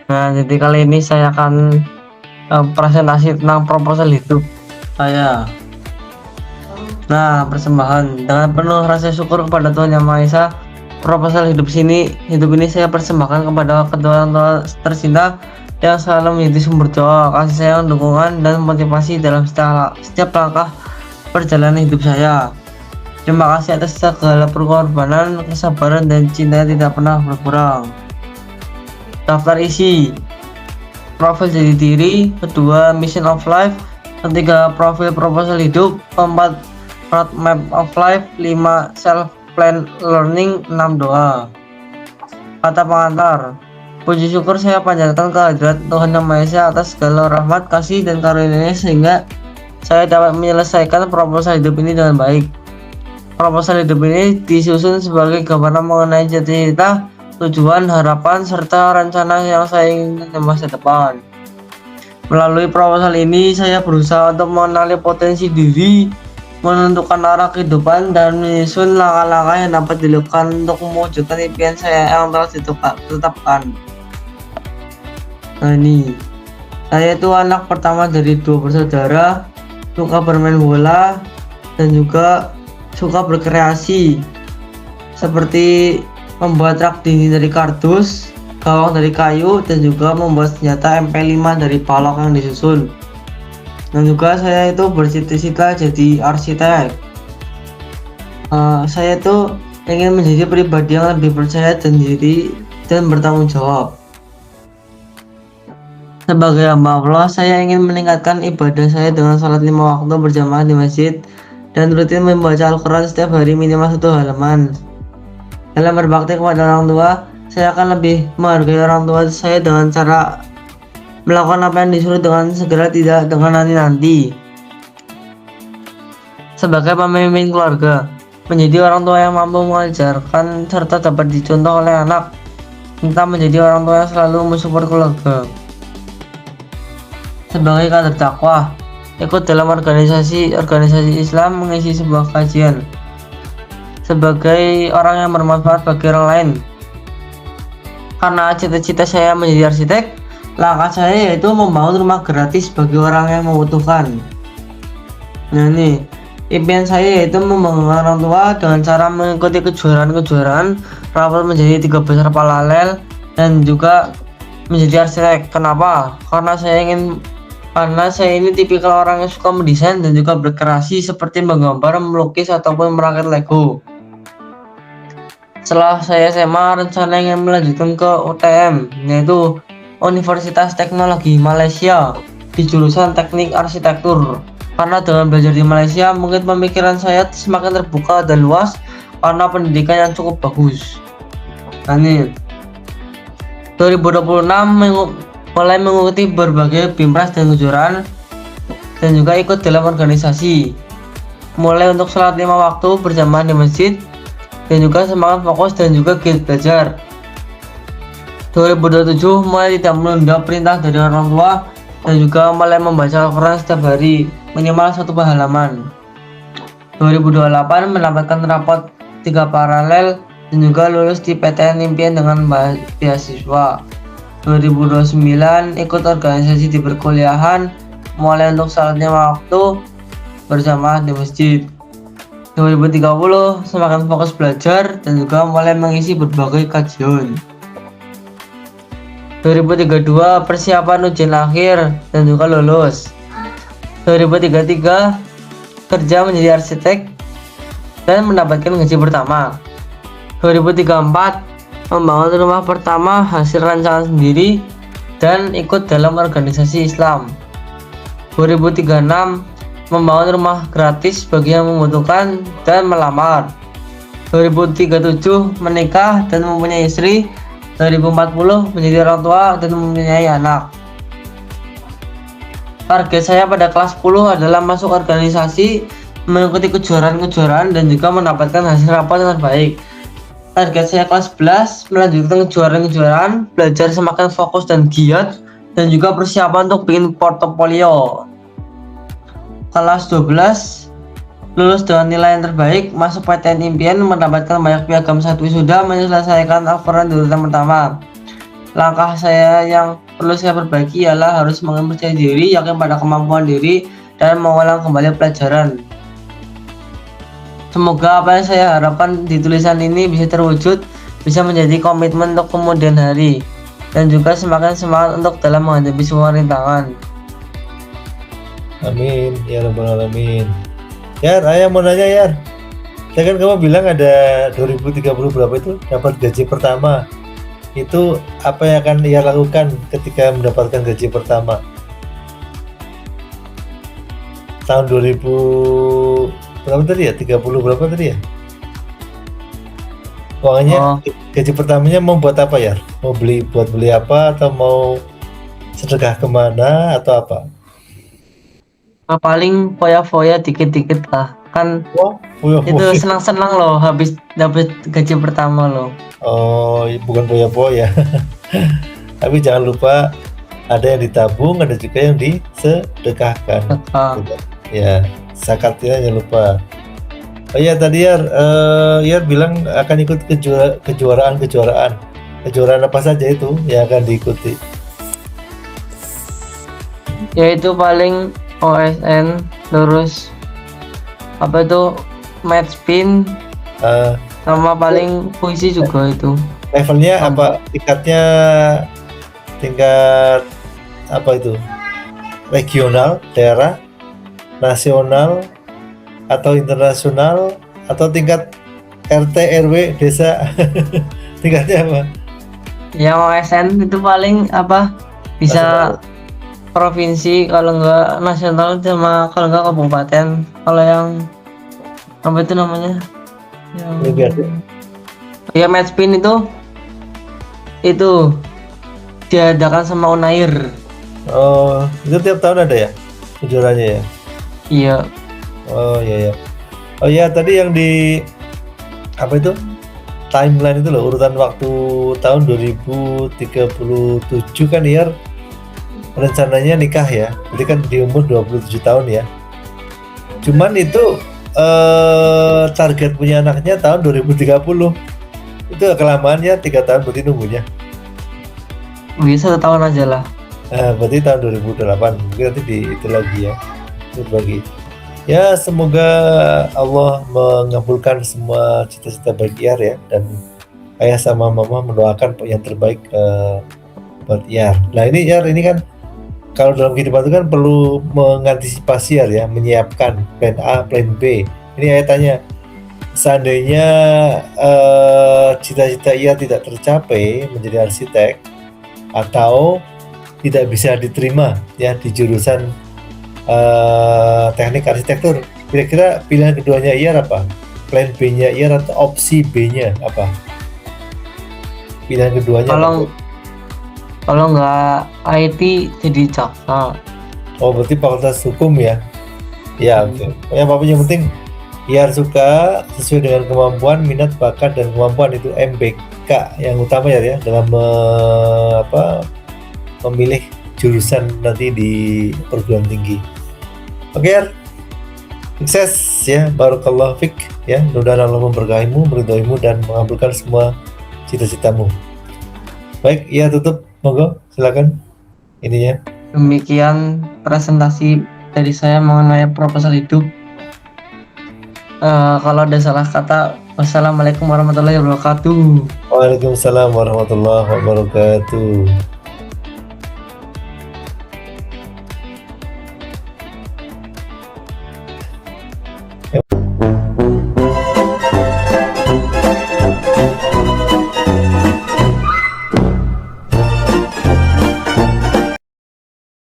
Nah, jadi kali ini saya akan presentasi tentang proposal hidup saya. Nah, persembahan dengan penuh rasa syukur kepada Tuhan Yang Maha Esa, proposal hidup ini saya persembahkan kepada kedua orang tua tercinta yang selalu menjadi sumber doa, kasih sayang, dukungan, dan motivasi dalam setiap langkah perjalanan hidup saya. Terima kasih atas segala pengorbanan, kesabaran, dan cinta yang tidak pernah berkurang. Daftar isi: profil jadi diri, kedua mission of life, ketiga profil proposal hidup, keempat roadmap of life, 5 self plan learning, 6 doa. Kata pengantar: puji syukur saya panjatkan kehadirat Tuhan Yang Maha Esa atas segala rahmat, kasih, dan karunia-Nya sehingga saya dapat menyelesaikan proposal hidup ini dengan baik. Proposal hidup ini disusun sebagai gambaran mengenai cita-cita, tujuan, harapan, serta rencana yang saya inginkan di masa depan. Melalui proposal ini, saya berusaha untuk mengenali potensi diri, menentukan arah kehidupan, dan menyusun langkah-langkah yang dapat dilakukan untuk mewujudkan impian saya yang telah ditetapkan. Nah, ini saya itu anak pertama dari 2 bersaudara, suka bermain bola dan juga suka berkreasi, seperti membuat rak dinding dari kardus, gawang dari kayu, dan juga membuat senjata MP5 dari balok yang disusun. Dan juga saya itu bercita-cita jadi arsitek. Saya itu ingin menjadi pribadi yang lebih percaya diri dan bertanggung jawab. Sebagai hamba Allah, saya ingin meningkatkan ibadah saya dengan sholat 5 waktu berjamaah di masjid dan rutin membaca Al-Quran setiap hari minimal 1 halaman. Dalam berbakti kepada orang tua, saya akan lebih menghargai orang tua saya dengan cara melakukan apa yang disuruh dengan segera, tidak dengan nanti-nanti. Sebagai pemimpin keluarga, menjadi orang tua yang mampu mengajarkan serta dapat dicontoh oleh anak, serta menjadi orang tua yang selalu mensupport keluarga. Sebagai kader dakwah, ikut dalam organisasi Islam, mengisi sebuah kajian. Sebagai orang yang bermanfaat bagi orang lain. Karena cita-cita saya menjadi arsitek, langkah saya yaitu membangun rumah gratis bagi orang yang membutuhkan. Nah, ini impian saya yaitu membangun orang tua dengan cara mengikuti kejuaraan rapat menjadi 3 besar paralel dan juga menjadi arsitek. Kenapa? Karena saya ini tipikal orang yang suka mendesain dan juga berkreasi, seperti menggambar, melukis, ataupun merakit Lego. Setelah saya SMA, rencana ingin melanjutkan ke UTM, yaitu Universitas Teknologi Malaysia, di jurusan Teknik Arsitektur. Karena dengan belajar di Malaysia, mungkin pemikiran saya semakin terbuka dan luas karena pendidikan yang cukup bagus. Nah, ini 2026 mulai mengikuti berbagai bimpras dan kejuaraan dan juga ikut dalam organisasi, mulai untuk sholat 5 waktu berjamaah di masjid dan juga semangat fokus dan juga giat belajar. 2027 mulai tidak menunda perintah dari orang tua dan juga mulai membaca Al-Quran setiap hari minimal 1 halaman. 2028 mendapatkan rapot 3 paralel dan juga lulus di PTN impian dengan beasiswa. 2029 ikut organisasi di perkuliahan, mulai untuk sholat 5 waktu berjamaah di masjid. 2030 semakin fokus belajar dan juga mulai mengisi berbagai kajian. 2032 persiapan ujian akhir dan juga lulus. 2033 kerja menjadi arsitek dan mendapatkan gaji pertama. 2034 membangun rumah pertama hasil rancangan sendiri dan ikut dalam organisasi Islam. 2036 membangun rumah gratis bagi yang membutuhkan dan melamar. 2037 menikah dan mempunyai istri. 2040 menjadi orang tua dan mempunyai anak. Target saya pada kelas 10 adalah masuk organisasi, mengikuti kejuaraan dan juga mendapatkan hasil rapat dengan baik. Target saya kelas 11 melanjutkan kejuaraan, belajar semakin fokus dan giat, dan juga persiapan untuk bikin portofolio. Kelas 12 lulus dengan nilai yang terbaik, masuk PTN impian, mendapatkan banyak piagam saat wisuda, menyelesaikan Al-Quran di urutan pertama. langkah saya yang perlu saya perbaiki ialah harus mempercayai diri, yakin pada kemampuan diri, dan mengulang kembali pelajaran. Semoga apa yang saya harapkan di tulisan ini bisa terwujud, bisa menjadi komitmen untuk kemudian hari, dan juga semakin semangat untuk dalam menghadapi semua rintangan. Amin ya rabbal alamin. Yar, ayah mau nanya Yar. Ya kan kamu bilang ada 2030 berapa itu dapat gaji pertama. Itu apa yang akan ia lakukan ketika mendapatkan gaji pertama? Tahun 2000 berapa tadi ya? 30 berapa tadi ya? Uangnya gaji pertamanya mau buat apa ya? Mau buat beli apa atau mau sedekah kemana atau apa? Paling foya-foya dikit-dikit lah, kan Oh, itu senang-senang loh habis dapat gaji pertama loh. Oh, bukan foya-foya. Tapi jangan lupa ada yang ditabung, ada juga yang disedekahkan. Ya, zakatnya jangan lupa. Oh iya tadi Yar bilang akan ikut kejuaraan. Kejuaraan apa saja itu yang akan diikuti? Yaitu paling OSN, terus apa itu match spin, sama paling puisi juga itu. Levelnya apa? Tingkat apa itu? Regional, daerah, nasional, atau internasional, atau tingkat RT RW desa? Tingkatnya apa? Yang OSN itu paling apa bisa nasional. Provinsi, kalau enggak nasional, sama kalau enggak kabupaten. Kalau yang apa itu namanya, yang ya match spin itu diadakan sama Unair. Oh, itu tiap tahun ada ya kejuaraannya ya? Iya. Oh iya ya. Oh ya, tadi yang di apa itu timeline itu loh, urutan waktu tahun 2037 kan Yar rencananya nikah ya, jadi kan di umur 27 tahun ya. Cuman itu target punya anaknya tahun 2030. Itu kelamaan ya, 3 tahun berarti nunggunya. Bisa 1 tahun aja lah. Berarti tahun 2008 mungkin nanti itu lagi ya, berbagi. Ya semoga Allah mengabulkan semua cita-cita baik Yar ya, dan ayah sama mama mendoakan yang terbaik buat Yar. Nah ini Yar, ini kan kalau dalam kehidupan itu kan perlu mengantisipasi ya, menyiapkan plan A, plan B. Ini ayah tanya, seandainya cita-cita Yar tidak tercapai menjadi arsitek atau tidak bisa diterima ya di jurusan teknik arsitektur, kira-kira pilihan keduanya Iyar apa? Plan B-nya Iyar atau opsi B-nya apa? Pilihan keduanya kalau nggak IT jadi jaksa. Oh berarti fakultas hukum ya? Ya oke. Yang penting Iyar suka sesuai dengan kemampuan, minat, bakat, dan kemampuan, itu MBK yang utama ya dalam memilih jurusan nanti di perguruan tinggi. Oke Yar, sukses ya, barakallahu fik ya, mudah-mudahan Allah memberkahimu, meridhoimu, dan mengabulkan semua cita-citamu. Baik, ya tutup, monggo silakan ininya. Demikian presentasi dari saya mengenai proposal hidup. Kalau ada salah kata, wassalamualaikum warahmatullahi wabarakatuh. Waalaikumsalam warahmatullahi wabarakatuh.